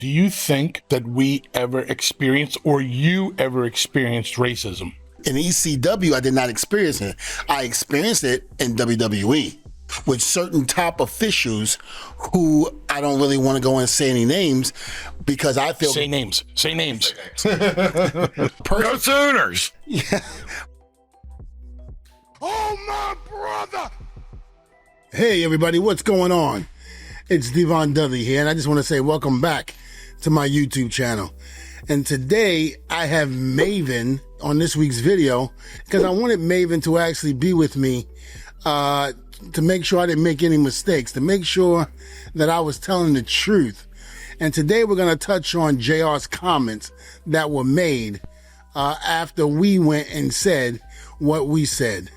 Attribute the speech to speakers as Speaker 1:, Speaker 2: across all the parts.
Speaker 1: Do you think that we ever experienced, or you ever experienced, racism?
Speaker 2: In ECW, I did not experience it. I experienced it in WWE with certain top officials who I don't really want to go and say any names because I feel...
Speaker 1: Say names. Say names.
Speaker 3: Go Sooners!
Speaker 2: Yeah.
Speaker 3: Oh, my brother!
Speaker 2: Hey, everybody, what's going on? It's Devon Dudley here, and I just want to say welcome back to my YouTube channel. And today, I have Maven on this week's video because I wanted Maven to actually be with me to make sure I didn't make any mistakes, to make sure that I was telling the truth. And today, we're going to touch on JR's comments that were made after we went and said what we said.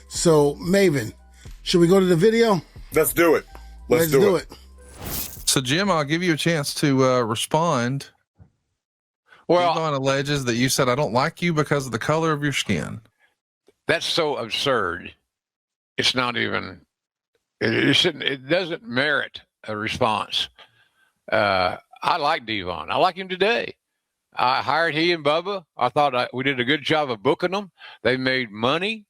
Speaker 2: So, Maven, should we go to the video?
Speaker 3: Let's do it. Let's do it.
Speaker 4: So, Jim, I'll give you a chance to respond.
Speaker 5: Well,
Speaker 4: Devon alleges that you said, I don't like you because of the color of your skin.
Speaker 5: that's so absurd. It's not even, it doesn't merit a response. I like Devon. I like him today. I hired he and Bubba. I thought we did a good job of booking them. They made money.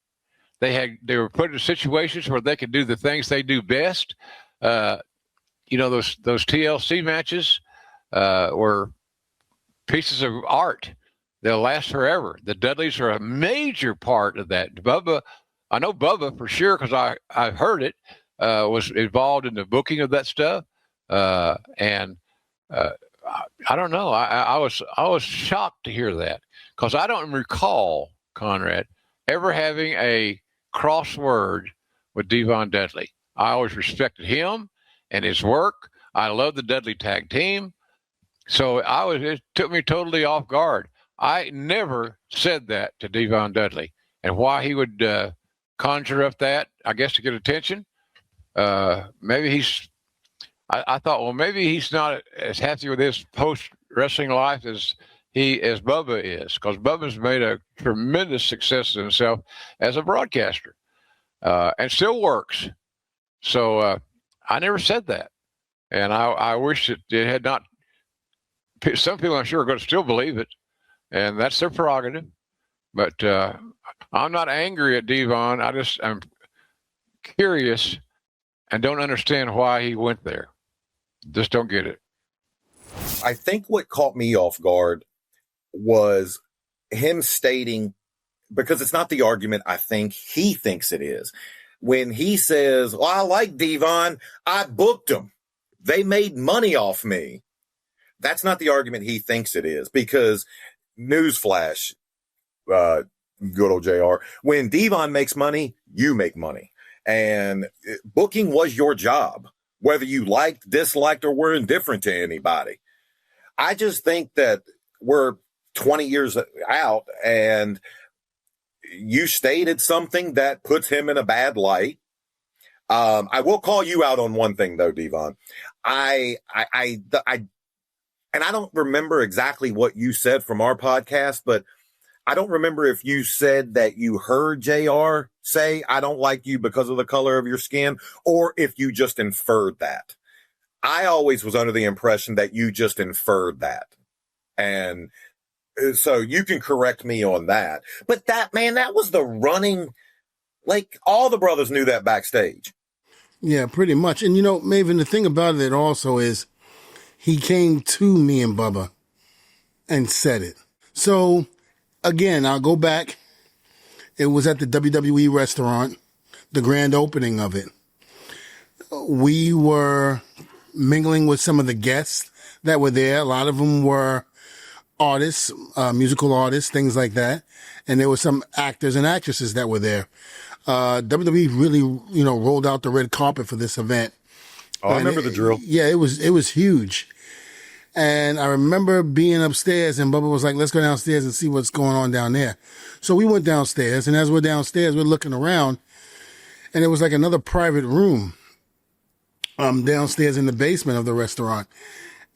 Speaker 5: They were put in situations where they could do the things they do best. You know, those TLC matches were pieces of art. They'll last forever. The Dudleys are a major part of that. Bubba, I know Bubba for sure because I've heard it, was involved in the booking of that stuff. And I don't know. I was shocked to hear that because I don't recall, Conrad, ever having a crossword with Devon Dudley. I always respected him and his work. I love the Dudley tag team. So it took me totally off guard. I never said that to Devon Dudley. And why he would conjure up that, I guess to get attention. Maybe I thought, well, maybe he's not as happy with his post-wrestling life as Bubba is, because Bubba's made a tremendous success of himself as a broadcaster and still works. So I never said that. And I wish it had not. Some people, I'm sure, are going to still believe it, and that's their prerogative. But I'm not angry at Devon. I'm curious and don't understand why he went there. Just don't get it.
Speaker 3: I think what caught me off guard was him stating, because it's not the argument I think he thinks it is. When he says, well, I like Devon, I booked him. They made money off me. That's not the argument he thinks it is, because newsflash, good old JR, when Devon makes money, you make money. And booking was your job, whether you liked, disliked, or were indifferent to anybody. I just think that we're 20 years out and you stated something that puts him in a bad light. I will call you out on one thing though, Devon. And I don't remember exactly what you said from our podcast, but I don't remember if you said that you heard JR say, I don't like you because of the color of your skin, or if you just inferred that. I always was under the impression that you just inferred that. And so you can correct me on that. But that was the running, like all the brothers knew that backstage.
Speaker 2: Yeah, pretty much. And, you know, Maven, the thing about it also is he came to me and Bubba and said it. So, again, I'll go back. It was at the WWE restaurant, the grand opening of it. We were mingling with some of the guests that were there. A lot of them were artists, musical artists, things like that. And there were some actors and actresses that were there. WWE really, rolled out the red carpet for this event.
Speaker 3: Oh, I remember the drill.
Speaker 2: Yeah, it was huge. And I remember being upstairs and Bubba was like, let's go downstairs and see what's going on down there. So we went downstairs, and as we're downstairs, we're looking around, and it was like another private room downstairs in the basement of the restaurant.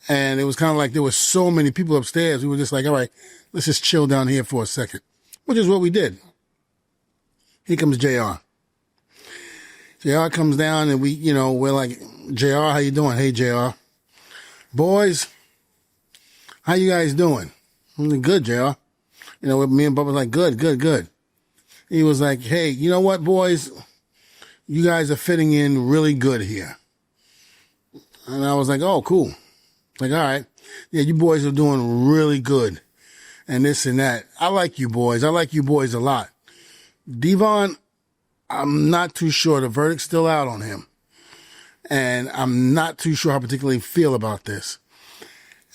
Speaker 2: And it was kind of like there were so many people upstairs. We were just like, all right, let's just chill down here for a second, which is what we did. Here comes JR. JR comes down and we're like, JR, how you doing? Hey, JR. Boys, How you guys doing? I'm like, good, JR. You know, me and Bubba were like, good. He was like, hey, you know what, boys? You guys are fitting in really good here. And I was like, oh, cool. Like, all right. Yeah, you boys are doing really good. And this and that. I like you boys. I like you boys a lot. Devon, I'm not too sure. The verdict's still out on him. And I'm not too sure how I particularly feel about this.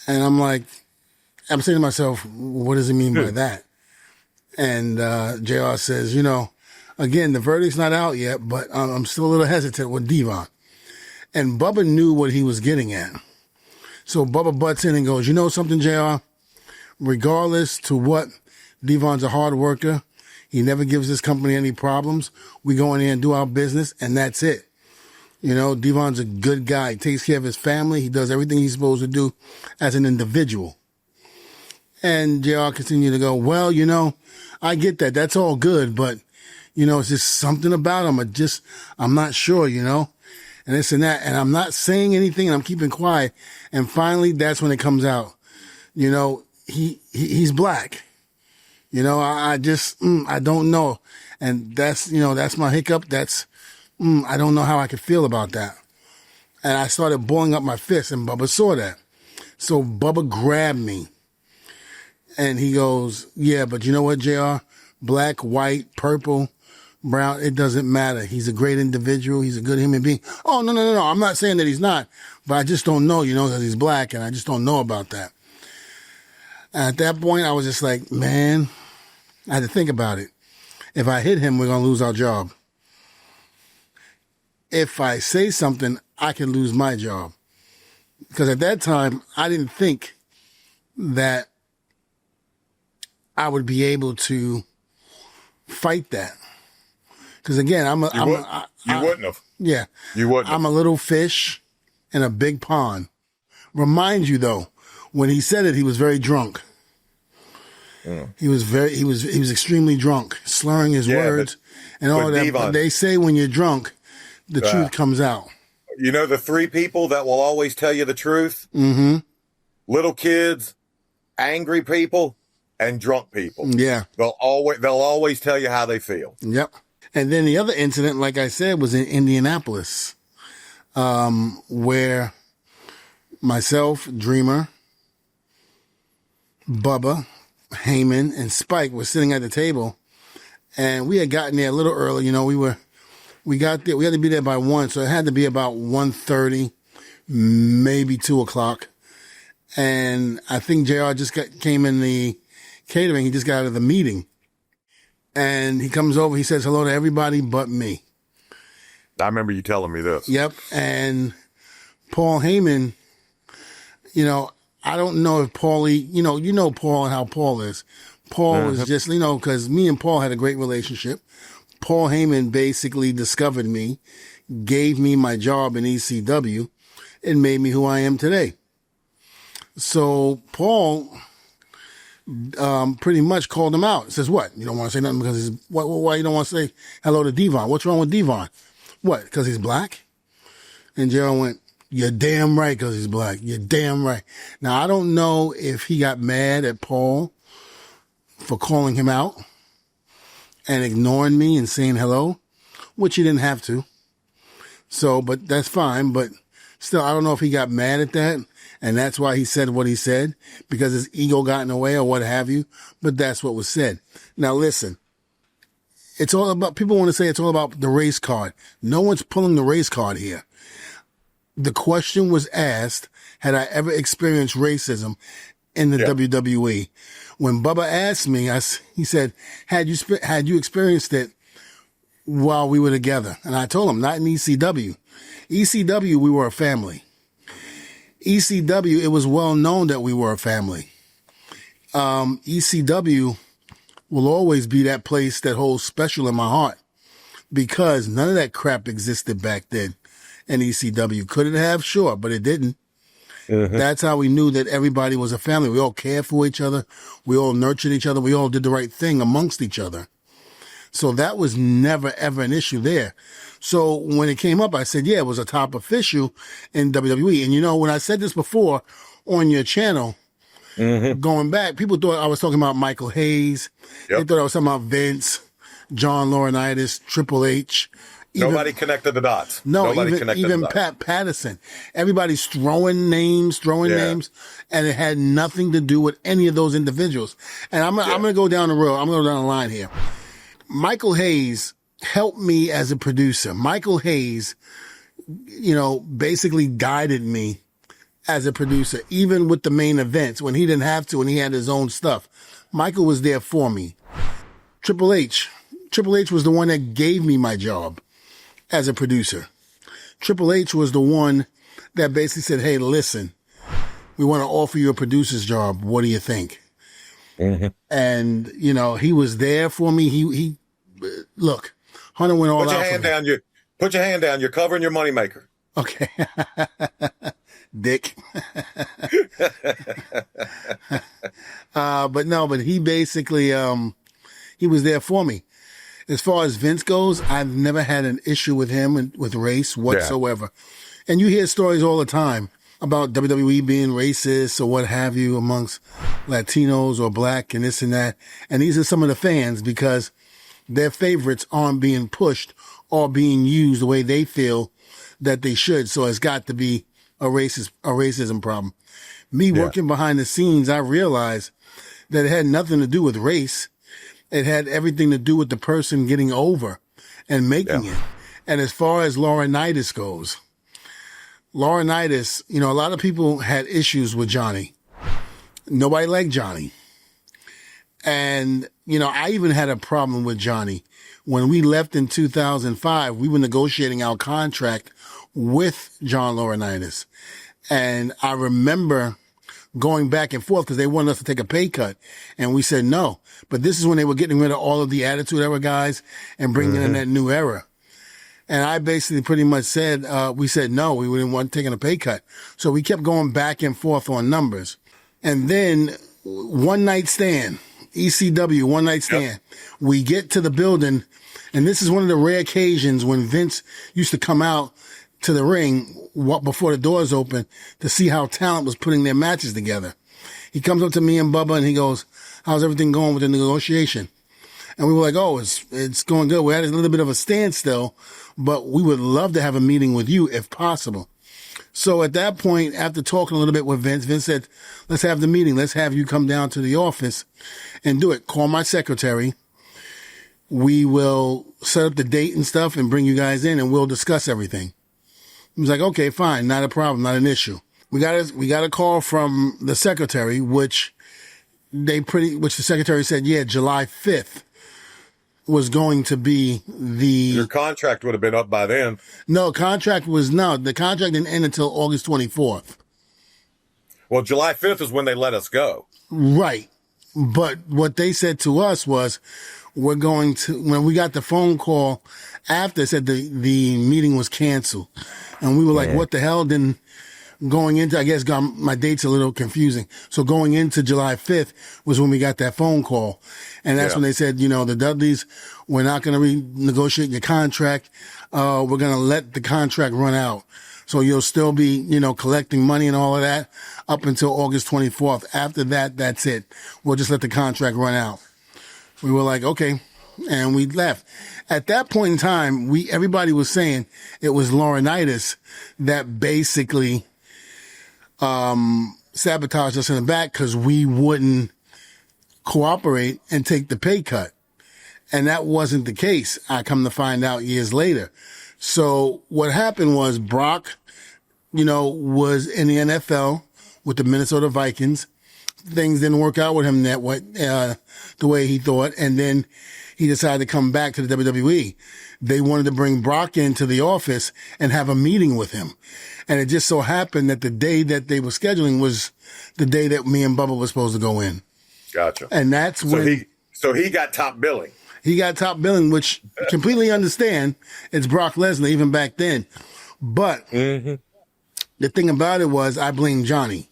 Speaker 2: And I'm saying to myself, what does it mean by that? And JR says, you know, again, the verdict's not out yet, but I'm still a little hesitant with Devon. And Bubba knew what he was getting at. So Bubba butts in and goes, you know something, JR? Regardless to what, Devon's a hard worker. He never gives this company any problems. We go in there and do our business, and that's it. You know, Devon's a good guy. He takes care of his family. He does everything he's supposed to do as an individual. And JR continued to go, well, you know, I get that. That's all good, but, you know, it's just something about him. I'm not sure, you know, and this and that. And I'm not saying anything, and I'm keeping quiet. And finally, that's when it comes out. You know, he's black. You know, I don't know. And that's my hiccup. I don't know how I could feel about that. And I started balling up my fist, and Bubba saw that. So Bubba grabbed me. And he goes, yeah, but you know what, JR? Black, white, purple, brown, it doesn't matter. He's a great individual. He's a good human being. Oh, no. I'm not saying that he's not, but I just don't know, you know, because he's black, and I just don't know about that. And at that point, I was just like, man, I had to think about it. If I hit him, we're going to lose our job. If I say something, I can lose my job. Because at that time, I didn't think that I would be able to fight that. Because again,
Speaker 3: you wouldn't have.
Speaker 2: Yeah.
Speaker 3: You wouldn't have.
Speaker 2: I'm a little fish in a big pond. Remind you though, when he said it, he was very drunk. Yeah. He was extremely drunk, slurring his words and all that. But they say when you're drunk, the truth comes out.
Speaker 3: You know the three people that will always tell you the truth?
Speaker 2: Mm-hmm.
Speaker 3: Little kids, angry people, and drunk people.
Speaker 2: Yeah.
Speaker 3: They'll always tell you how they feel.
Speaker 2: Yep. And then the other incident, like I said, was in Indianapolis, where myself, Dreamer, Bubba, Heyman, and Spike were sitting at the table, and we had gotten there a little early. You know, we got there. We had to be there by 1, so it had to be about 1:30, maybe 2:00. And I think JR just came in the catering. He just got out of the meeting. And he comes over, he says hello to everybody but me.
Speaker 3: I remember you telling me this.
Speaker 2: Yep. And Paul Heyman, you know, I don't know if Paulie, you know Paul and how Paul is. Paul is just, you know, because me and Paul had a great relationship. Paul Heyman basically discovered me, gave me my job in ECW, and made me who I am today. So Paul pretty much called him out. Says, what? You don't want to say nothing because he's, why you don't want to say hello to Devon? What's wrong with Devon? What? Because he's black? And Gerald went, you're damn right because he's black. You're damn right. Now, I don't know if he got mad at Paul for calling him out and ignoring me and saying hello, which he didn't have to. So, but that's fine. But still, I don't know if he got mad at that. And that's why he said what he said, because his ego got in the way or what have you. But that's what was said. Now, listen, it's all about, people want to say it's all about the race card. No one's pulling the race card here. The question was asked, had I ever experienced racism in the WWE? When Bubba asked me, he said, had you experienced it while we were together? And I told him, not in ECW. ECW, we were a family. ECW, it was well known that we were a family. ECW will always be that place that holds special in my heart because none of that crap existed back then in ECW. Could it have? Sure, but it didn't. Mm-hmm. That's how we knew that everybody was a family. We all cared for each other. We all nurtured each other. We all did the right thing amongst each other. So that was never, ever an issue there. So when it came up, I said, yeah, it was a top official in WWE. And you know, when I said this before on your channel, Going back, people thought I was talking about Michael Hayes.
Speaker 3: Yep.
Speaker 2: They thought I was talking about Vince, John Laurinaitis, Triple H.
Speaker 3: Nobody connected the dots.
Speaker 2: No,
Speaker 3: Nobody connected
Speaker 2: even
Speaker 3: the dots.
Speaker 2: Pat Patterson. Everybody's throwing names, and it had nothing to do with any of those individuals. And I'm going to go down the road. I'm going to go down the line here. Michael Hayes helped me as a producer. Michael Hayes, basically guided me as a producer, even with the main events when he didn't have to and he had his own stuff. Michael was there for me. Triple H was the one that gave me my job as a producer. Triple H was the one that basically said, hey, listen, we want to offer you a producer's job. What do you think? And, he was there for me. He look, Hunter went all out.
Speaker 3: Put your hand down. You're covering your moneymaker.
Speaker 2: Okay. Dick. But he basically, he was there for me. As far as Vince goes, I've never had an issue with him and with race whatsoever. Yeah. And you hear stories all the time about WWE being racist or what have you amongst Latinos or black and this and that. And these are some of the fans because their favorites aren't being pushed or being used the way they feel that they should. So it's got to be a racism problem. Me working behind the scenes, I realized that it had nothing to do with race. It had everything to do with the person getting over and making it. And as far as Laurinaitis goes, a lot of people had issues with Johnny. Nobody liked Johnny. And, I even had a problem with Johnny. When we left in 2005, we were negotiating our contract with John Laurinaitis. And I remember going back and forth because they wanted us to take a pay cut. And we said no. But this is when they were getting rid of all of the Attitude Era guys and bringing in that new era. And I basically pretty much said, we said no, we didn't want taking a pay cut. So we kept going back and forth on numbers. And then one night stand, ECW, one night stand. We get to the building, and this is one of the rare occasions when Vince used to come out to the ring before the doors open to see how talent was putting their matches together. He comes up to me and Bubba and he goes, how's everything going with the negotiation? And we were like, oh, it's going good. We're at a little bit of a standstill, but we would love to have a meeting with you if possible. So at that point, after talking a little bit with Vince said, let's have the meeting. Let's have you come down to the office and do it. Call my secretary. We will set up the date and stuff and bring you guys in and we'll discuss everything. He was like, okay, fine. Not a problem. Not an issue. We got a call from the secretary, which the secretary said, yeah, July 5th was going to be
Speaker 3: Your contract would have been up by then.
Speaker 2: No, the contract didn't end until August 24th.
Speaker 3: Well, July 5th is when they let us go.
Speaker 2: Right. But what they said to us was, when we got the phone call after, it said the meeting was canceled. And we were like, what the hell? Then going into, I guess my date's a little confusing. So going into July 5th was when we got that phone call. And that's when they said, the Dudleys, we're not going to renegotiate your contract. We're going to let the contract run out. So you'll still be, collecting money and all of that up until August 24th. After that, that's it. We'll just let the contract run out. We were like, okay. And we left. At that point in time, everybody was saying it was Laurinaitis that basically sabotaged us in the back because we wouldn't cooperate and take the pay cut. And that wasn't the case. I come to find out years later. So what happened was Brock, was in the NFL with the Minnesota Vikings. Things didn't work out with him the way he thought. And then he decided to come back to the WWE. They wanted to bring Brock into the office and have a meeting with him. And it just so happened that the day that they were scheduling was the day that me and Bubba were supposed to go in.
Speaker 3: Gotcha.
Speaker 2: And that's when...
Speaker 3: So he got top billing.
Speaker 2: He got top billing, which completely understand. It's Brock Lesnar even back then. But the thing about it was I blamed Johnny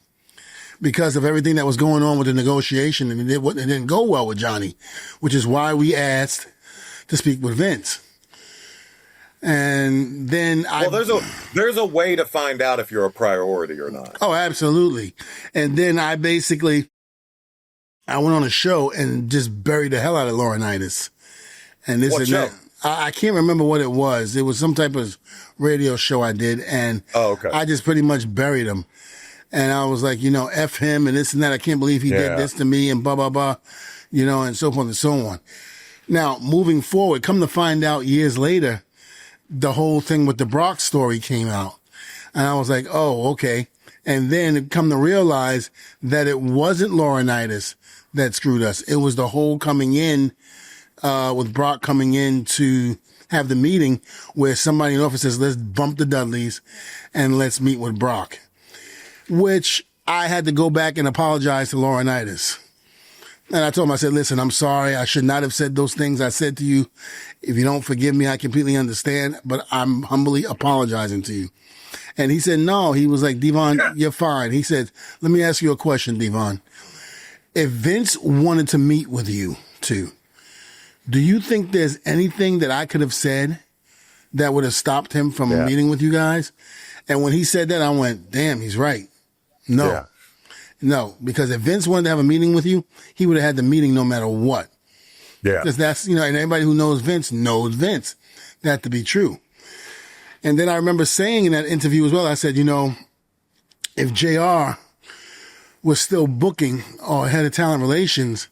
Speaker 2: because of everything that was going on with the negotiation, and it didn't go well with Johnny, which is why we asked to speak with Vince. And then
Speaker 3: there's a way to find out if you're a priority or not.
Speaker 2: Oh, absolutely. And then I basically I went on a show and just buried the hell out of Laurinaitis. And this
Speaker 3: What
Speaker 2: and
Speaker 3: show?
Speaker 2: that. I can't remember what it was. It was some type of radio show I did, and
Speaker 3: Okay.
Speaker 2: I just pretty much buried him. And I was like, F him and this and that. I can't believe he did this to me and blah, blah, blah, and so forth and so on. Now, moving forward, come to find out years later, the whole thing with the Brock story came out. And I was like, oh, okay. And then come to realize that it wasn't Laurinaitis that screwed us. It was the whole coming in, with Brock coming in to have the meeting where somebody in the office says, let's bump the Dudleys and let's meet with Brock, which I had to go back and apologize to Laurinaitis. And I told him, I said, listen, I'm sorry. I should not have said those things I said to you. If you don't forgive me, I completely understand, but I'm humbly apologizing to you. And he said, no. He was like, Devon, you're fine. He said, let me ask you a question, Devon. If Vince wanted to meet with you too, do you think there's anything that I could have said that would have stopped him from meeting with you guys? And when he said that, I went, damn, he's right. No.
Speaker 3: Yeah.
Speaker 2: No, because if Vince wanted to have a meeting with you, he would have had the meeting no matter what.
Speaker 3: Yeah.
Speaker 2: Because that's, and anybody who knows Vince, that to be true. And then I remember saying in that interview as well, I said, if JR was still booking or head of talent relations,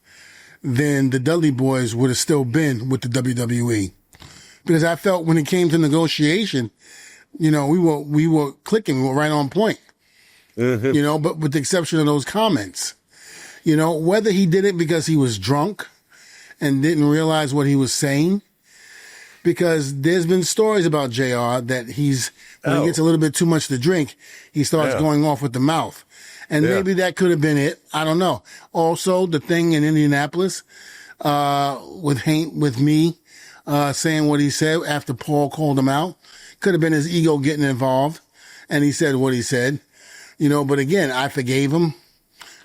Speaker 2: then the Dudley boys would have still been with the WWE. Because I felt when it came to negotiation, we were clicking, we were right on point. Mm-hmm. But with the exception of those comments, whether he did it because he was drunk and didn't realize what he was saying, because there's been stories about JR that when he gets a little bit too much to drink, he starts going off with the mouth. And maybe that could have been it. I don't know. Also, the thing in Indianapolis, with me, saying what he said after Paul called him out, could have been his ego getting involved. And he said what he said. But again, I forgave him.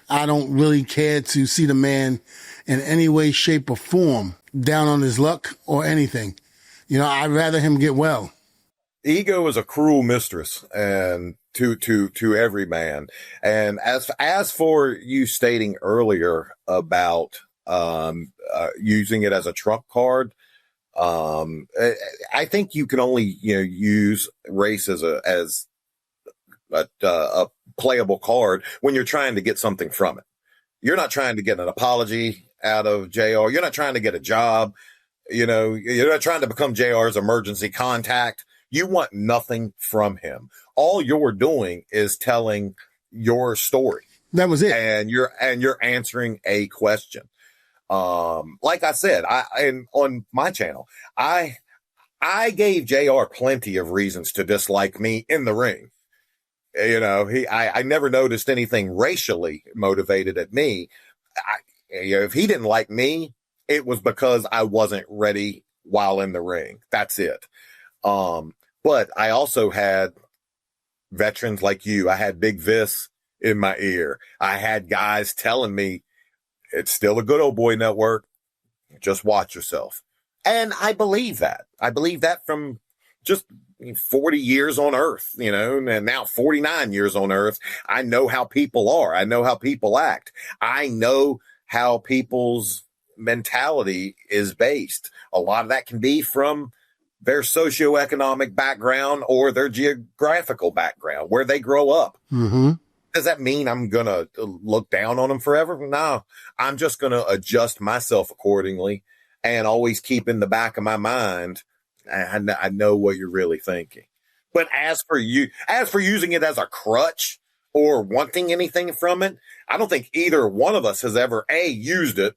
Speaker 2: I don't really care to see the man in any way, shape, or form down on his luck or anything. I'd rather him get well.
Speaker 3: Ego is a cruel mistress, and to every man. And as for you stating earlier about using it as a trump card, I think you can only use race as a playable card when you're trying to get something from it. You're not trying to get an apology out of JR. You're not trying to get a job. You're not trying to become JR's emergency contact. You want nothing from him. All you're doing is telling your story.
Speaker 2: That was it.
Speaker 3: And you're answering a question. Like I said, on my channel, I gave JR plenty of reasons to dislike me in the ring. I never noticed anything racially motivated at me. If he didn't like me, it was because I wasn't ready while in the ring. That's it. But I also had veterans like you. I had Big Vis in my ear. I had guys telling me it's still a good old boy network. Just watch yourself. And I believe that. I believe that from just 40 years on Earth, and now 49 years on Earth. I know how people are. I know how people act. I know how people's mentality is based. A lot of that can be from their socioeconomic background or their geographical background, where they grow up.
Speaker 2: Mm-hmm.
Speaker 3: Does that mean I'm going to look down on them forever? No, I'm just going to adjust myself accordingly and always keep in the back of my mind, I know what you're really thinking. But as for using it as a crutch or wanting anything from it, I don't think either one of us has ever used it.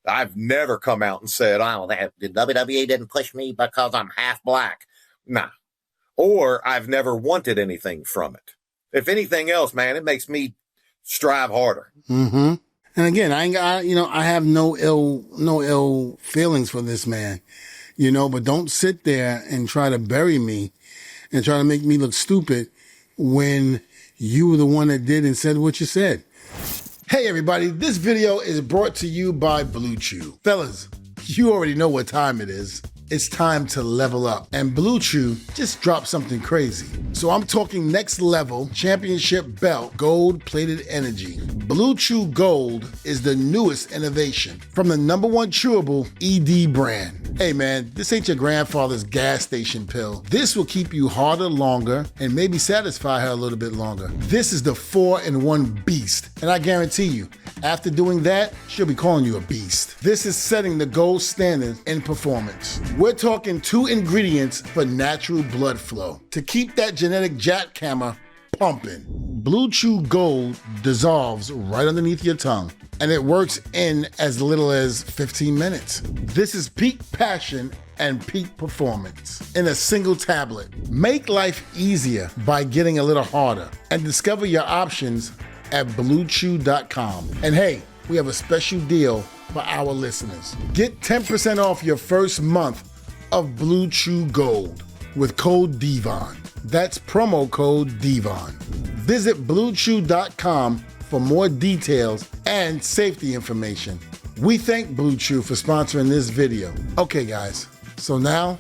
Speaker 3: I've never come out and said, "Oh, the WWE didn't push me because I'm half black." Nah. Or I've never wanted anything from it. If anything else, man, it makes me strive harder.
Speaker 2: Mm-hmm. And again, I have no ill feelings for this man, but don't sit there and try to bury me and try to make me look stupid when you were the one that did and said what you said. Hey everybody, this video is brought to you by Blue Chew. Fellas, you already know what time it is. it's time to level up. And Blue Chew just dropped something crazy. So I'm talking next level championship belt, gold plated energy. Blue Chew Gold is the newest innovation from the #1 chewable ED brand. Hey man, this ain't your grandfather's gas station pill. This will keep you harder longer and maybe satisfy her a little bit longer. This is the 4-in-1 beast. And I guarantee you, after doing that, she'll be calling you a beast. This is setting the gold standard in performance. We're talking 2 ingredients for natural blood flow to keep that genetic jackhammer pumping. Blue Chew Gold dissolves right underneath your tongue, and it works in as little as 15 minutes. This is peak passion and peak performance in a single tablet. Make life easier by getting a little harder, and discover your options at bluechew.com. And hey, we have a special deal for our listeners. Get 10% off your first month of Blue Chew Gold with code DEVON. That's promo code DEVON. Visit bluechew.com for more details and safety information. We thank Blue Chew for sponsoring this video. Okay, guys, so now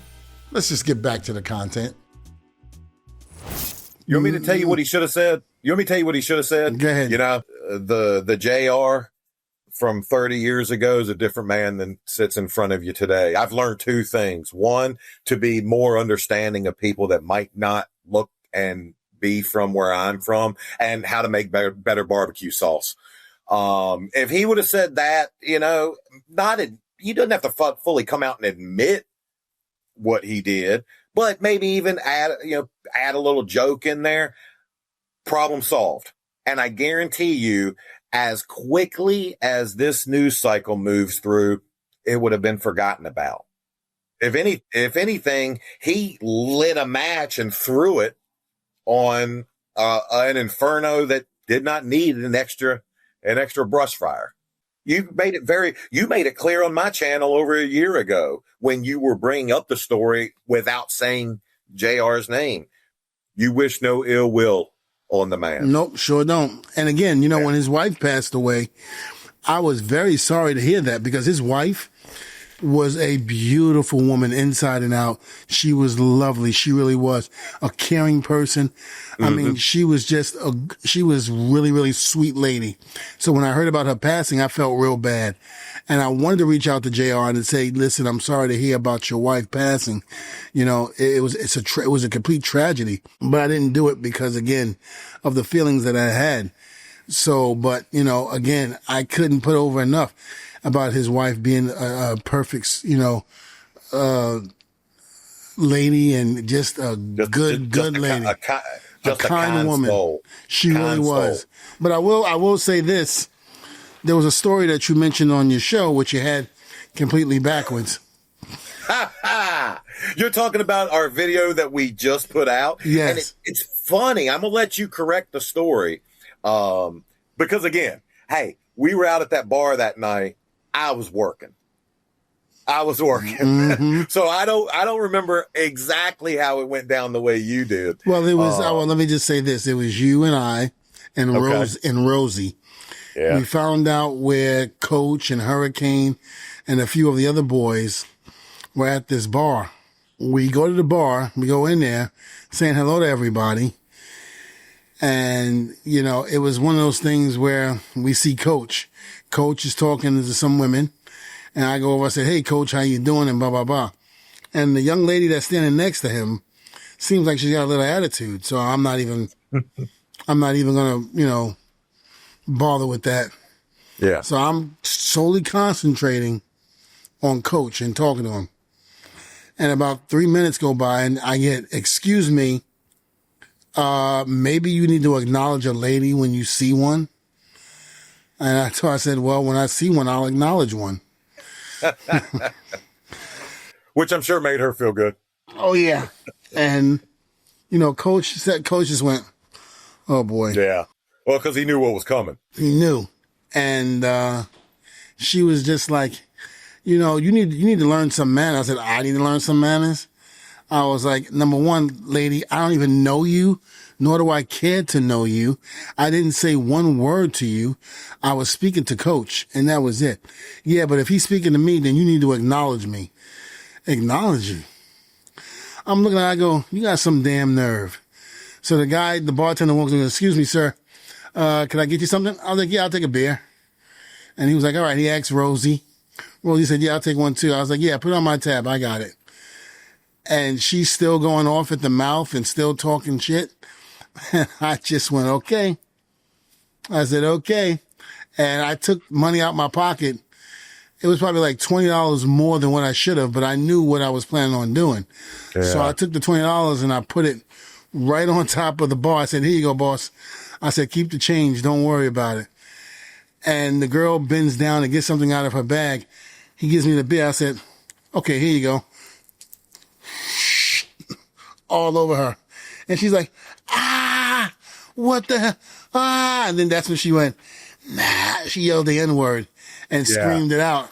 Speaker 2: let's just get back to the content.
Speaker 3: You want me to tell you what he should have said? You want me to tell you what he should have said?
Speaker 2: Go ahead.
Speaker 3: You know, the JR from 30 years ago is a different man than sits in front of you today. I've learned 2 things. One, to be more understanding of people that might not look and be from where I'm from, and how to make better barbecue sauce. If he would have said that, you know, he doesn't have to fully come out and admit what he did, but maybe even add a little joke in there. Problem solved. And I guarantee you, as quickly as this news cycle moves through, it would have been forgotten about. If anything, he lit a match and threw it on an inferno that did not need an extra brush fire. You made it clear on my channel over a year ago when you were bringing up the story without saying JR's name. You wish no ill will on the man.
Speaker 2: Nope, sure don't. And again, when his wife passed away, I was very sorry to hear that, because his wife was a beautiful woman inside and out. She was lovely. She really was a caring person. I mean, she was really, really sweet lady. So when I heard about her passing, I felt real bad. And I wanted to reach out to JR and say, listen, I'm sorry to hear about your wife passing. It was a complete tragedy, but I didn't do it because, again, of the feelings that I had. So, but, again, I couldn't put over enough about his wife being a perfect, lady, and just a good lady. A kind woman. Soul. She really was. Soul. But I will say this. There was a story that you mentioned on your show, which you had completely backwards.
Speaker 3: You're talking about our video that we just put out?
Speaker 2: Yes.
Speaker 3: And it's funny. I'm going to let you correct the story. Because again, hey, we were out at that bar that night. I was working. Mm-hmm. So I don't remember exactly how it went down the way you did.
Speaker 2: Well, it was, let me just say this. It was you and I and Rosie. Yeah. We found out where Coach and Hurricane and a few of the other boys were at this bar. We go to the bar, we go in there saying hello to everybody. And, it was one of those things where we see Coach. Coach is talking to some women. And I go over, I say, hey, Coach, how you doing? And blah, blah, blah. And the young lady that's standing next to him seems like she's got a little attitude. So I'm not even going to, bother with that.
Speaker 3: Yeah.
Speaker 2: So I'm solely concentrating on Coach and talking to him. And about 3 minutes go by and I get, excuse me, maybe you need to acknowledge a lady when you see one. And I said, well, when I see one, I'll acknowledge one.
Speaker 3: Which I'm sure made her feel good.
Speaker 2: Oh, yeah. And, Coach just went, oh, boy.
Speaker 3: Yeah. Well, because he knew what was coming.
Speaker 2: He knew. And she was just like, you need to learn some manners. I said, I need to learn some manners. I was like, number one, lady, I don't even know you, nor do I care to know you. I didn't say one word to you. I was speaking to Coach, and that was it. Yeah, but if he's speaking to me, then you need to acknowledge me. acknowledge you. I'm looking at it, I go, you got some damn nerve. So the bartender walks in and goes, excuse me, sir. Can I get you something? I was like, yeah, I'll take a beer. And he was like, all right. He asked Rosie. Rosie said, yeah, I'll take one too. I was like, yeah, put it on my tab. I got it. And she's still going off at the mouth and still talking shit. And I just went, okay. I said, okay. And I took money out my pocket. It was probably like $20 more than what I should have, but I knew what I was planning on doing. Yeah. So I took the $20 and I put it right on top of the bar. I said, here you go, boss. I said, keep the change. Don't worry about it. And the girl bends down and gets something out of her bag. He gives me the beer. I said, okay, here you go. All over her. And she's like, ah, what the hell? Ah. And then that's when she went, nah. She yelled the N-word and screamed it out.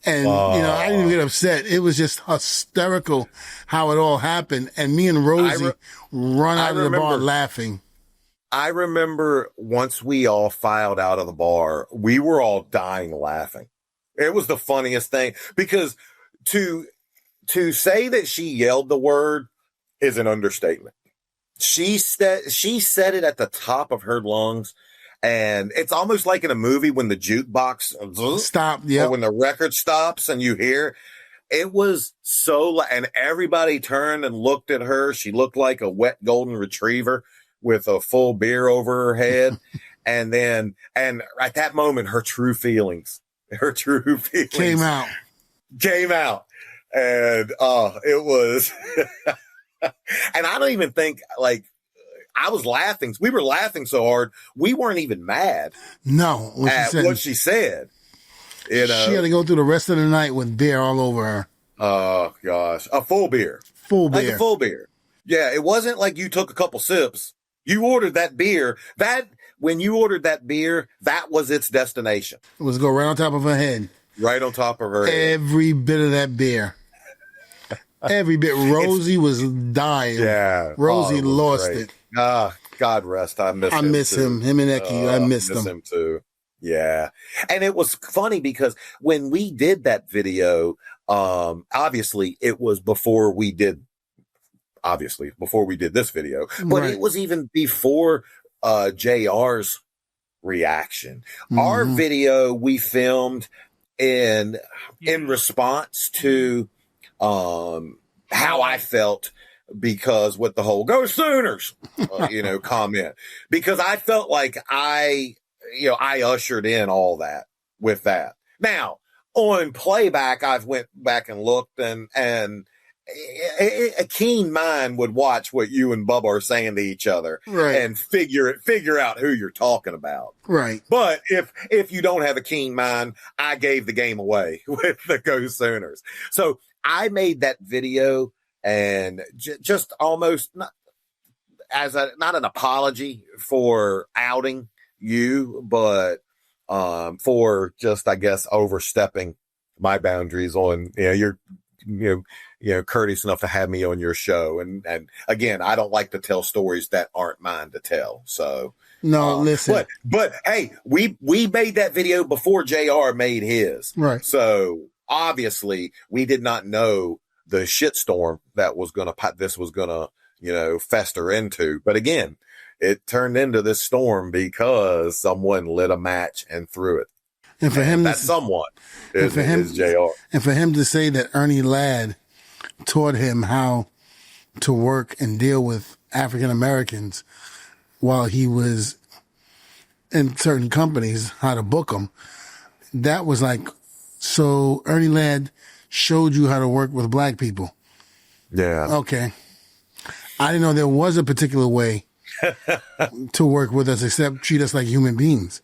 Speaker 2: And, I didn't even get upset. It was just hysterical how it all happened. And me and Rosie run out of the bar laughing.
Speaker 3: I remember once we all filed out of the bar, we were all dying laughing. It was the funniest thing because to say that she yelled the word is an understatement. She said it at the top of her lungs. And it's almost like in a movie when the jukebox
Speaker 2: stop, or
Speaker 3: when the record stops and you hear. It was so, and everybody turned and looked at her. She looked like a wet golden retriever with a full beer over her head. and at that moment, her true feelings
Speaker 2: came out.
Speaker 3: And it was, and I don't even think I was laughing. We were laughing so hard. We weren't even mad.
Speaker 2: No.
Speaker 3: What she said.
Speaker 2: She had to go through the rest of the night with beer all over her.
Speaker 3: Oh, gosh. A full beer.
Speaker 2: Like
Speaker 3: a full beer. Yeah, it wasn't like you took a couple sips. You ordered that beer. When you ordered that beer, that was its destination.
Speaker 2: It was go right on top of her head.
Speaker 3: Right on top of her head.
Speaker 2: Every bit of that beer. Every bit. Rosie was dying.
Speaker 3: Yeah.
Speaker 2: Rosie lost it.
Speaker 3: God rest. I miss him.
Speaker 2: I miss him. Him and Eki. I miss
Speaker 3: him too. Yeah. And it was funny because when we did that video, obviously it was before we did this video, but It was even before JR's reaction. Mm-hmm. Our video we filmed in response to how I felt because with the whole "Go Sooners," comment, because I felt like I ushered in all that with that. Now on playback, I've went back and looked and a keen mind would watch what you and Bubba are saying to each other,
Speaker 2: right,
Speaker 3: and figure out who you're talking about,
Speaker 2: right.
Speaker 3: But if you don't have a keen mind, I gave the game away with the Go Sooners. So I made that video and just almost not an apology for outing you, but for just, I guess, overstepping my boundaries on, you're courteous enough to have me on your show. And again, I don't like to tell stories that aren't mine to tell. So
Speaker 2: no, listen,
Speaker 3: but hey, we made that video before JR made his.
Speaker 2: Right.
Speaker 3: So obviously we did not know the shitstorm that this was gonna, fester into. But again, it turned into this storm because someone lit a match and threw it.
Speaker 2: And for him,
Speaker 3: that someone is JR.
Speaker 2: And for him to say that Ernie Ladd taught him how to work and deal with African Americans while he was in certain companies, how to book them, that was like, so Ernie Ladd showed you how to work with black people.
Speaker 3: Yeah.
Speaker 2: Okay. I didn't know there was a particular way to work with us except treat us like human beings.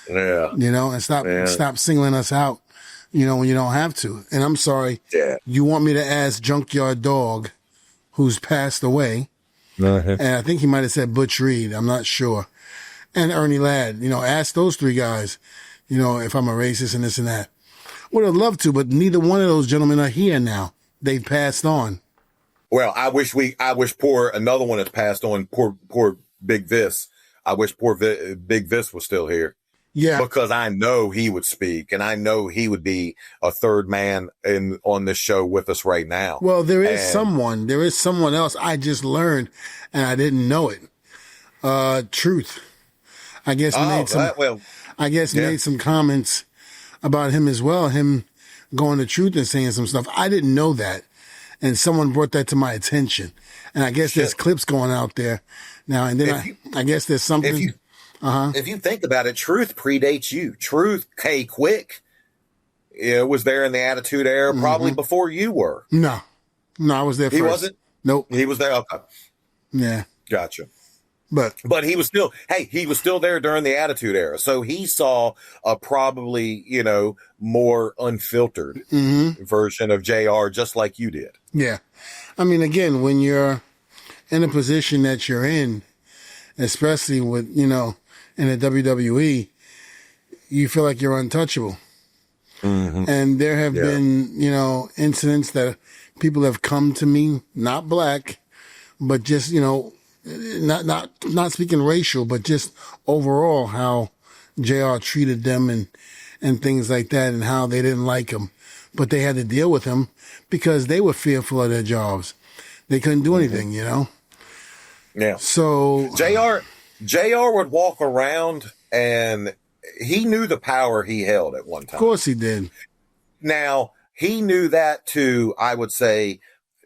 Speaker 3: Yeah.
Speaker 2: And stop singling us out, when you don't have to. And I'm sorry.
Speaker 3: Yeah.
Speaker 2: You want me to ask Junkyard Dog, who's passed away, and I think he might have said Butch Reed, I'm not sure, and Ernie Ladd, ask those three guys, if I'm a racist and this and that. Would have loved to, but neither one of those gentlemen are here now. They've passed on.
Speaker 3: Well, I wish another one has passed on, poor Big Vis. I wish poor Big Vis was still here.
Speaker 2: Yeah.
Speaker 3: Because I know he would speak, and I know he would be a third man on this show with us right now.
Speaker 2: Well, there is someone else I just learned, and I didn't know it. Truth. I guess made some comments about him as well. Him going to Truth and saying some stuff. I didn't know that, and someone brought that to my attention. And I guess there's clips going out there now. And then I guess there's something. If you
Speaker 3: think about it, Truth predates you. Truth, Quick, was there in the Attitude Era probably before you were.
Speaker 2: No, I was there first.
Speaker 3: He wasn't?
Speaker 2: Nope.
Speaker 3: He was there? Okay.
Speaker 2: Yeah.
Speaker 3: Gotcha.
Speaker 2: But
Speaker 3: he was still there during the Attitude Era. So he saw a probably, more unfiltered version of JR, just like you did.
Speaker 2: Yeah. I mean, again, when you're in a position that you're in, especially with, in the WWE, you feel like you're untouchable. Mm-hmm. And there have been, incidents that people have come to me, not black, but just, not speaking racial, but just overall how JR treated them and things like that, and how they didn't like him, but they had to deal with him because they were fearful of their jobs. They couldn't do anything,
Speaker 3: Yeah.
Speaker 2: So
Speaker 3: JR would walk around and he knew the power he held at one time.
Speaker 2: Of course he did.
Speaker 3: Now, he knew that to, I would say,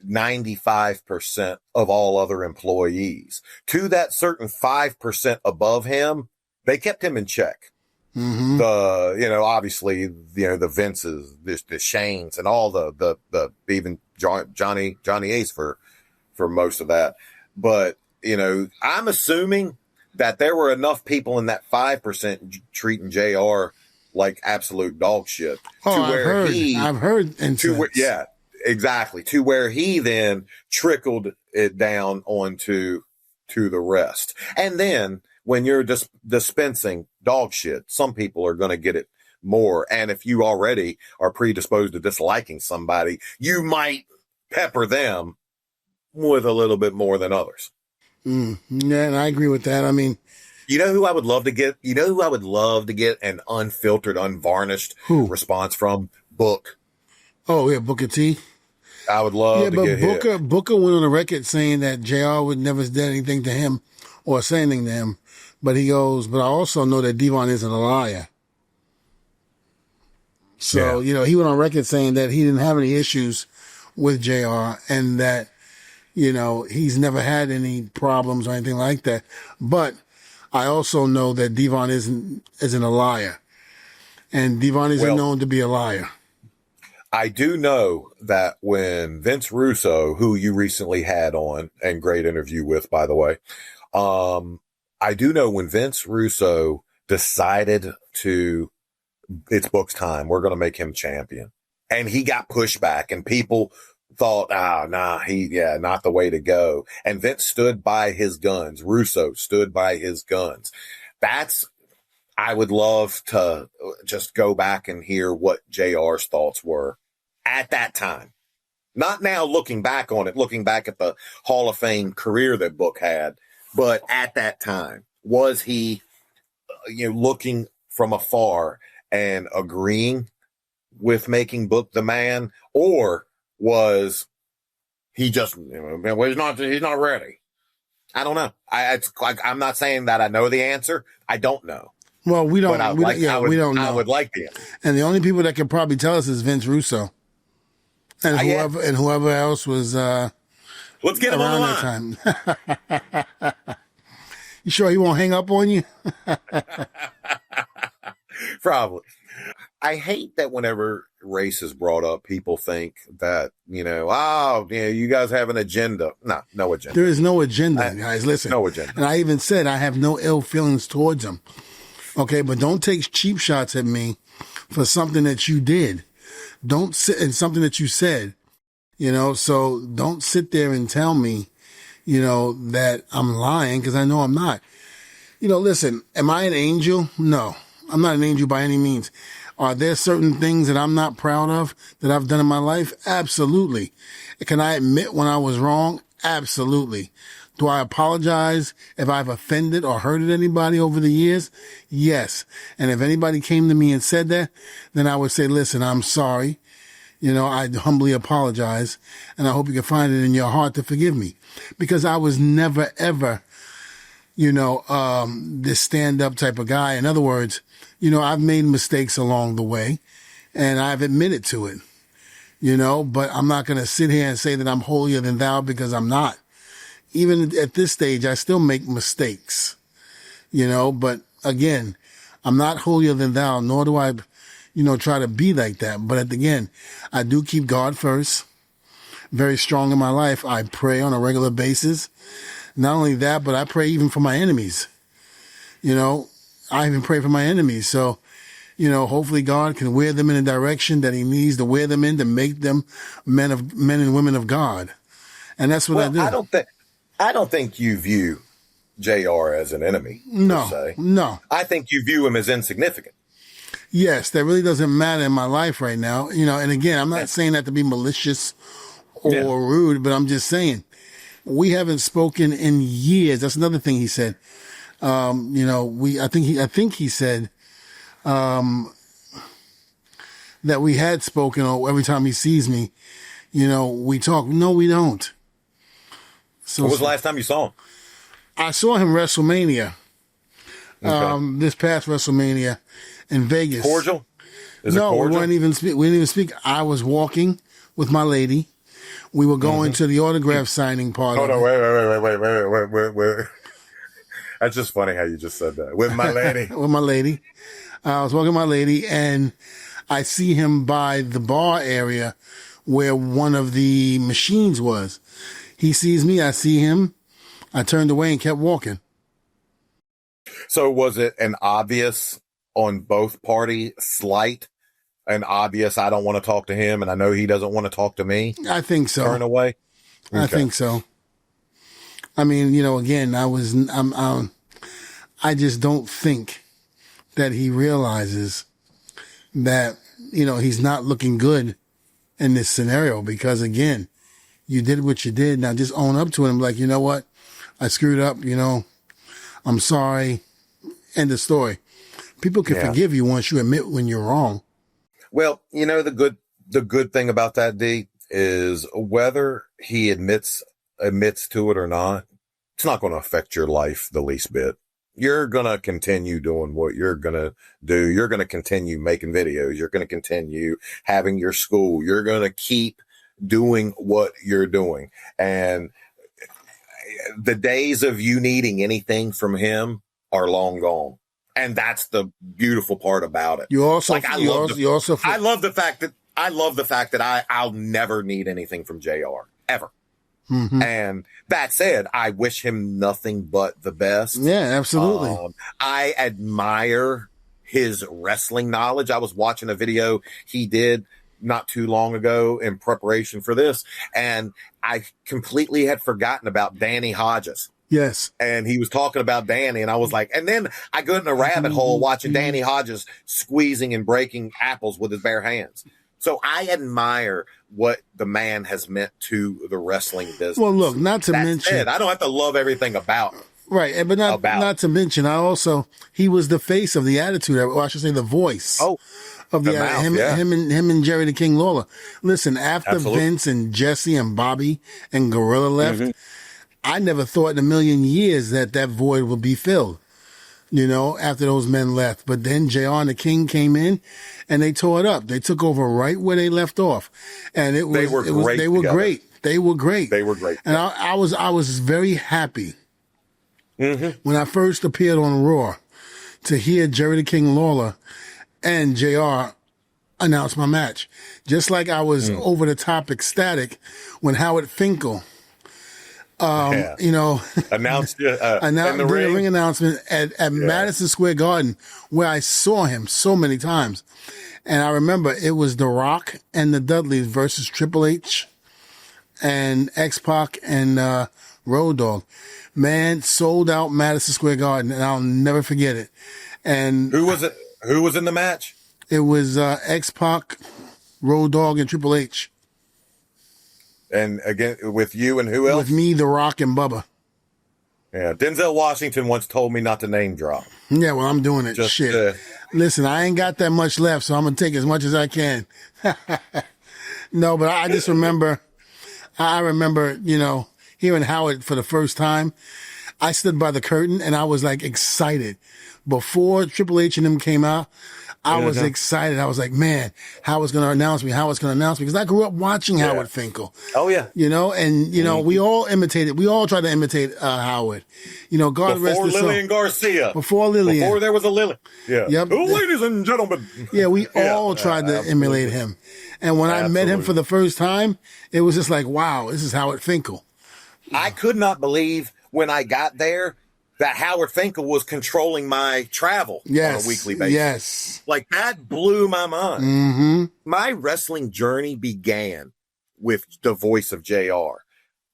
Speaker 3: 95% of all other employees. To that certain 5% above him, they kept him in check. Mm-hmm. Obviously, the Vinces, the Shanes, and all the even Johnny Ace for most of that. But, I'm assuming that there were enough people in that 5% treating JR like absolute dog shit.
Speaker 2: I've heard.
Speaker 3: Yeah, exactly. To where he then trickled it down onto the rest. And then when you're dispensing dog shit, some people are going to get it more. And if you already are predisposed to disliking somebody, you might pepper them with a little bit more than others.
Speaker 2: Yeah, and I agree with that. I mean,
Speaker 3: you know who I would love to get? You know who I would love to get an unfiltered, unvarnished response from? Book.
Speaker 2: Oh, yeah, Booker T.
Speaker 3: I would love to get him.
Speaker 2: Booker went on the record saying that JR would never do anything to him or say anything to him. But he goes, but I also know that Devon isn't a liar. So, he went on record saying that he didn't have any issues with JR and that, he's never had any problems or anything like that. But I also know that Devon isn't a liar. And Devon isn't known to be a liar.
Speaker 3: I do know that when Vince Russo, who you recently had on, and great interview with, by the way, I do know when Vince Russo decided it's Book's time, we're going to make him champion. And he got pushback and people thought, not the way to go. And Vince stood by his guns. Russo stood by his guns. I would love to just go back and hear what JR's thoughts were at that time. Not now looking back on it, looking back at the Hall of Fame career that Book had, but at that time, was he, looking from afar and agreeing with making Book the man, or was he just, he's not ready? I don't know. I'm not saying that I know the answer. I don't know.
Speaker 2: Well, we don't. We don't know.
Speaker 3: I would like the answer.
Speaker 2: And the only people that could probably tell us is Vince Russo, and whoever else was.
Speaker 3: Let's get him on the line.
Speaker 2: That time. You sure he won't hang up on you?
Speaker 3: Probably. I hate that whenever race is brought up, people think that, you guys have an agenda. No agenda.
Speaker 2: There is no agenda, guys. Listen.
Speaker 3: No agenda.
Speaker 2: And I even said I have no ill feelings towards him. Okay, but don't take cheap shots at me for something that you did. Don't sit in something that you said. So don't sit there and tell me, that I'm lying, because I know I'm not. Listen, am I an angel? No, I'm not an angel by any means. Are there certain things that I'm not proud of that I've done in my life? Absolutely. Can I admit when I was wrong? Absolutely. Do I apologize if I've offended or hurted anybody over the years? Yes. And if anybody came to me and said that, then I would say, listen, I'm sorry. I humbly apologize, and I hope you can find it in your heart to forgive me, because I was never, ever, this stand-up type of guy. In other words, I've made mistakes along the way, and I've admitted to it, but I'm not going to sit here and say that I'm holier than thou, because I'm not. Even at this stage, I still make mistakes, but again, I'm not holier than thou, nor do I try to be like that. But again, I do keep God first, very strong in my life. I pray on a regular basis. Not only that, but I pray even for my enemies. I even pray for my enemies. So, hopefully God can wear them in a direction that he needs to wear them in to make them men and women of God. And that's what I do.
Speaker 3: I don't think you view JR as an enemy.
Speaker 2: No,
Speaker 3: per se.
Speaker 2: no.
Speaker 3: I think you view him as insignificant.
Speaker 2: Yes, that really doesn't matter in my life right now. And again, I'm not saying that to be malicious or rude, but I'm just saying we haven't spoken in years. That's another thing he said. I think he said, that we had spoken, or every time he sees me, we talk. No, we don't. So
Speaker 3: When was the last time you saw him?
Speaker 2: I saw him WrestleMania.
Speaker 3: Okay.
Speaker 2: This past WrestleMania in Vegas.
Speaker 3: Cordial? Is it
Speaker 2: No,
Speaker 3: cordial?
Speaker 2: we didn't even speak. I was walking with my lady. We were going to the autograph signing part.
Speaker 3: Hold on, wait. That's just funny how you just said that. With my lady.
Speaker 2: With my lady. I was walking with my lady, and I see him by the bar area where one of the machines was. He sees me. I see him. I turned away and kept walking.
Speaker 3: So was it an obvious on both party slight? An obvious, I don't want to talk to him, and I know he doesn't want to talk to me.
Speaker 2: I think so.
Speaker 3: Turn away. Okay.
Speaker 2: I think so. I mean, again, I just don't think that he realizes that, he's not looking good in this scenario, because again, you did what you did. Now just own up to it and be like, you know what? I screwed up, I'm sorry. End of story. People can forgive you once you admit when you're wrong.
Speaker 3: Well, the good thing about that, D, is whether he admits to it or not, it's not going to affect your life the least bit. You're going to continue doing what you're going to do. You're going to continue making videos. You're going to continue having your school. You're going to keep doing what you're doing. And the days of you needing anything from him are long gone. And that's the beautiful part about it.
Speaker 2: You also,
Speaker 3: I love the fact that I'll never need anything from JR ever.
Speaker 2: Mm-hmm.
Speaker 3: And that said, I wish him nothing but the best.
Speaker 2: Yeah, absolutely.
Speaker 3: I admire his wrestling knowledge. I was watching a video he did not too long ago in preparation for this, and I completely had forgotten about Danny Hodges.
Speaker 2: Yes.
Speaker 3: And he was talking about Danny, and I was like, and then I go in a rabbit hole watching Danny Hodges squeezing and breaking apples with his bare hands. So I admire what the man has meant to the wrestling business.
Speaker 2: Well, look, not to mention,
Speaker 3: said, I don't have to love everything about
Speaker 2: right, but not to mention, he was the face of the Attitude, or I should say, the voice. Of the
Speaker 3: mouth,
Speaker 2: him and Jerry the King Lawler. Listen, after Vince and Jesse and Bobby and Gorilla left, I never thought in a million years that void would be filled. After those men left. But then JR and the King came in and they tore it up. They took over right where they left off. And they were great. They were great. And I was very happy when I first appeared on Raw to hear Jerry the King Lawler and JR announce my match. Just like I was over the top ecstatic when Howard Finkel
Speaker 3: announced the
Speaker 2: ring announcement at Madison Square Garden, where I saw him so many times. And I remember it was The Rock and the Dudleys versus Triple H and X-Pac and Road Dogg. Man, sold out Madison Square Garden, and I'll never forget it. And
Speaker 3: who was it? Who was in the match?
Speaker 2: It was X-Pac, Road Dogg, and Triple H.
Speaker 3: And again, with you and who else?
Speaker 2: With me, The Rock, and Bubba.
Speaker 3: Yeah, Denzel Washington once told me not to name drop.
Speaker 2: Yeah, well, I'm doing it.
Speaker 3: Just,
Speaker 2: Shit. Listen, I ain't got that much left, so I'm going to take as much as I can. No, but I just remember, hearing Howard for the first time. I stood by the curtain and I was like excited. Before Triple H and them came out, I was excited. I was like, man, Howard's going to announce me. Because I grew up watching Howard Finkel.
Speaker 3: Oh, yeah.
Speaker 2: We all imitated. We all tried to imitate Howard. God rest his soul.
Speaker 3: Before Lillian Garcia.
Speaker 2: Before Lillian.
Speaker 3: Before there was a Lillian. Yeah.
Speaker 2: Yep.
Speaker 3: Ladies and gentlemen.
Speaker 2: Yeah, we all tried to emulate him. And when I met him for the first time, it was just like, wow, this is Howard Finkel.
Speaker 3: I could not believe when I got there that Howard Finkel was controlling my travel on a weekly basis.
Speaker 2: Yes.
Speaker 3: Like, that blew my mind.
Speaker 2: Mm-hmm.
Speaker 3: My wrestling journey began with the voice of JR.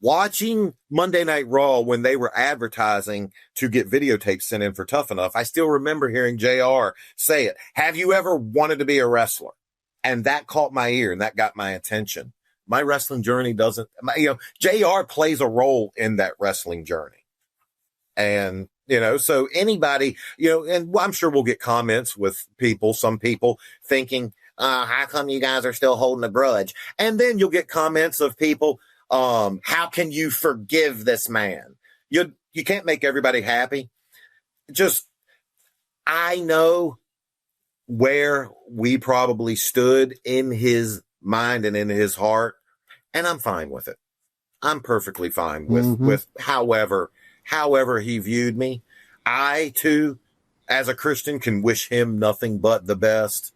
Speaker 3: Watching Monday Night Raw when they were advertising to get videotapes sent in for Tough Enough, I still remember hearing JR say it. Have you ever wanted to be a wrestler? And that caught my ear and that got my attention. My wrestling journey JR plays a role in that wrestling journey. And, so anybody, and I'm sure we'll get comments with some people thinking, how come you guys are still holding a grudge? And then you'll get comments of people, how can you forgive this man? You can't make everybody happy. I know where we probably stood in his mind and in his heart, and I'm fine with it. I'm perfectly fine with however he viewed me. I too, as a Christian, can wish him nothing but the best.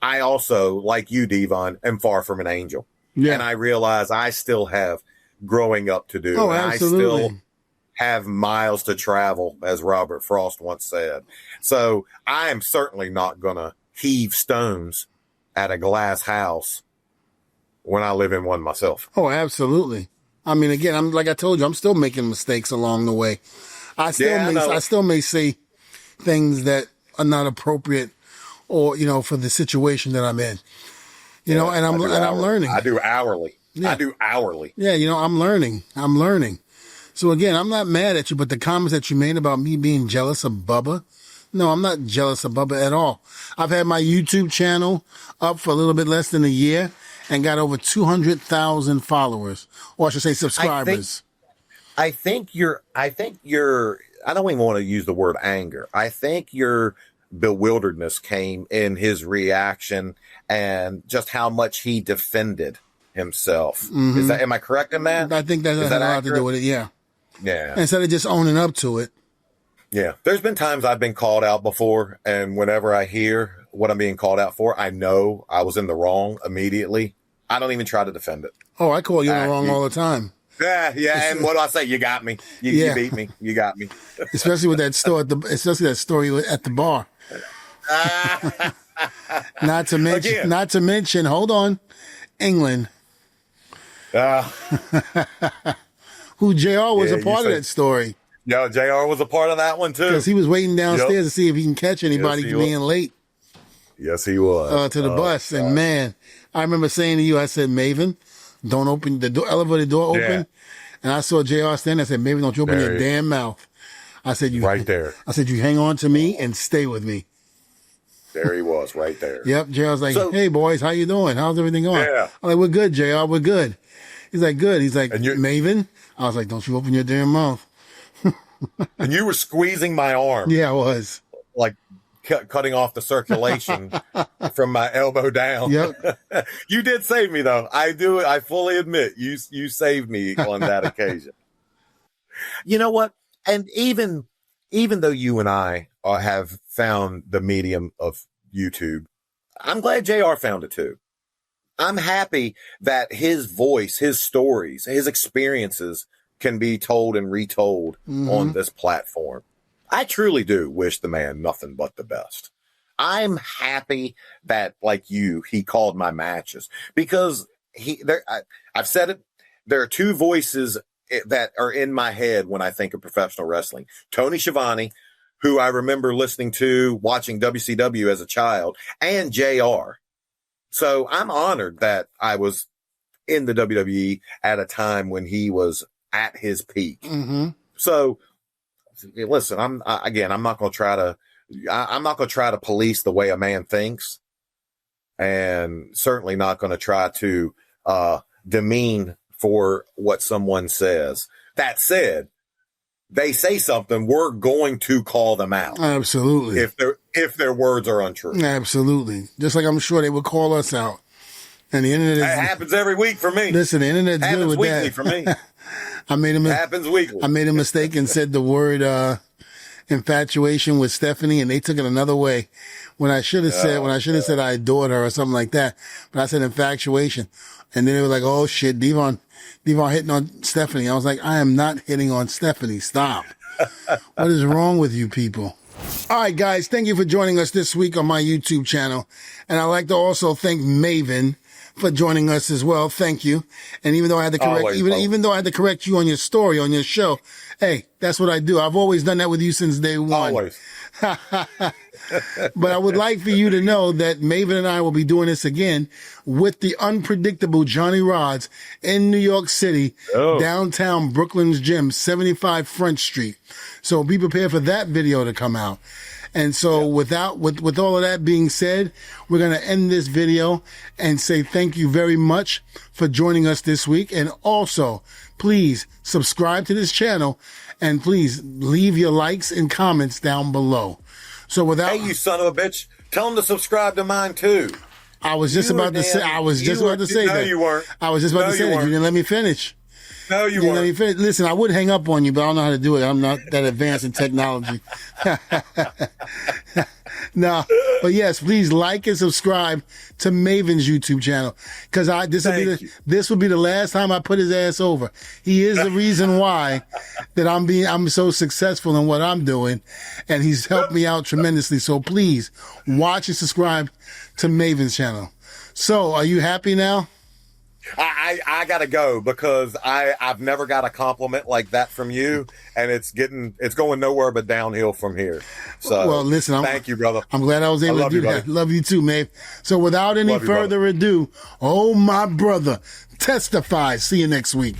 Speaker 3: I also, like you, Devon, am far from an angel. Yeah. And I realize I still have growing up to do.
Speaker 2: Oh,
Speaker 3: and
Speaker 2: absolutely.
Speaker 3: I still have miles to travel, as Robert Frost once said. So I am certainly not going to heave stones at a glass house when I live in one myself.
Speaker 2: Oh, absolutely. I mean, again, like I told you, I'm still making mistakes along the way. I still may say things that are not appropriate or, for the situation that I'm in. And I'm learning.
Speaker 3: I do hourly.
Speaker 2: Yeah.
Speaker 3: I do hourly.
Speaker 2: Yeah, I'm learning. So again, I'm not mad at you, but the comments that you made about me being jealous of Bubba, no, I'm not jealous of Bubba at all. I've had my YouTube channel up for a little bit less than a year and got over 200,000 followers, or I should say subscribers.
Speaker 3: I think you're, I don't even want to use the word anger. I think your bewilderedness came in his reaction and just how much he defended himself. Mm-hmm. Am I correct in that?
Speaker 2: I think that has a lot to do with it. Yeah.
Speaker 3: Yeah.
Speaker 2: Instead of just owning up to it.
Speaker 3: Yeah. There's been times I've been called out before, and whenever I hear what I'm being called out for, I know I was in the wrong immediately. I don't even try to defend it.
Speaker 2: Oh, I call you in the wrong all the time.
Speaker 3: Yeah. And what do I say? You got me. You beat me. You got me.
Speaker 2: Especially with that story that story at the bar. Not to mention, hold on, England. Who JR was a part of that story.
Speaker 3: Yeah, JR was a part of that one too.
Speaker 2: Because he was waiting downstairs to see if he can catch anybody being late.
Speaker 3: Yes, he was.
Speaker 2: To the bus. And man, I remember saying to you, I said, Maven, don't open the elevator door open. Yeah. And I saw JR standing. I said, Maven, don't you open your damn mouth. I said, right there. I said, you hang on to me and stay with me.
Speaker 3: There he was, right there.
Speaker 2: Yep. JR's like, hey boys, how you doing? How's everything going?
Speaker 3: Yeah.
Speaker 2: I'm like, we're good, JR, we're good. He's like, good. He's like, Maven? I was like, don't you open your damn mouth.
Speaker 3: And you were squeezing my arm.
Speaker 2: Yeah, I was.
Speaker 3: Like cutting off the circulation from my elbow down.
Speaker 2: Yep.
Speaker 3: You did save me though. I fully admit you saved me on that occasion. You know what? And even though you and I have found the medium of YouTube, I'm glad JR found it too. I'm happy that his voice, his stories, his experiences can be told and retold on this platform. I truly do wish the man nothing but the best. I'm happy that, like you, he called my matches because I've said it. There are two voices that are in my head when I think of professional wrestling. Tony Schiavone, who I remember listening to, watching WCW as a child, and JR. So I'm honored that I was in the WWE at a time when he was at his peak.
Speaker 2: Mm-hmm.
Speaker 3: So listen, I'm not going to try to, I'm not going to try to police the way a man thinks, and certainly not going to try to demean for what someone says. That said, they say something, we're going to call them out.
Speaker 2: Absolutely.
Speaker 3: If their words are untrue.
Speaker 2: Absolutely. Just like I'm sure they would call us out. And the internet
Speaker 3: happens every week for me.
Speaker 2: Listen, the internet's good with
Speaker 3: weekly
Speaker 2: that.
Speaker 3: For me.
Speaker 2: Happens weekly. I made a mistake and said the word infatuation with Stephanie, and they took it another way. When I should have said I adored her or something like that. But I said infatuation. And then they were like, oh shit, Devon hitting on Stephanie. I was like, I am not hitting on Stephanie. Stop. What is wrong with you people? All right, guys, thank you for joining us this week on my YouTube channel. And I'd like to also thank Maven for joining us as well. Thank you. And even though I had to correct, even though I had to correct you on your story, on your show, hey, that's what I do. I've always done that with you since day one.
Speaker 3: Always.
Speaker 2: But I would like for you to know that Maven and I will be doing this again with the unpredictable Johnny Rods in New York City, downtown Brooklyn's Gym, 75 Front Street. So be prepared for that video to come out. And so with all of that being said, we're going to end this video and say thank you very much for joining us this week. And also, please subscribe to this channel and please leave your likes and comments down below. So without...
Speaker 3: Hey, you son of a bitch. Tell them to subscribe to mine too.
Speaker 2: I was just about to say that.
Speaker 3: No, you weren't.
Speaker 2: I was just about to say that. You didn't let me finish.
Speaker 3: No, you weren't.
Speaker 2: Let me finish. Listen, I would hang up on you, but I don't know how to do it. I'm not that advanced in technology. No, but yes, please like and subscribe to Maven's YouTube channel, because this will be the last time I put his ass over. He is the reason why that I'm so successful in what I'm doing, and he's helped me out tremendously. So please watch and subscribe to Maven's channel. So, are you happy now?
Speaker 3: I gotta go because I've never got a compliment like that from you, and it's going nowhere but downhill from here. So,
Speaker 2: well, listen,
Speaker 3: thank you, brother.
Speaker 2: I'm glad I was able to do that. Love you too, Maeve. So without any further ado, oh my brother, testify. See you next week.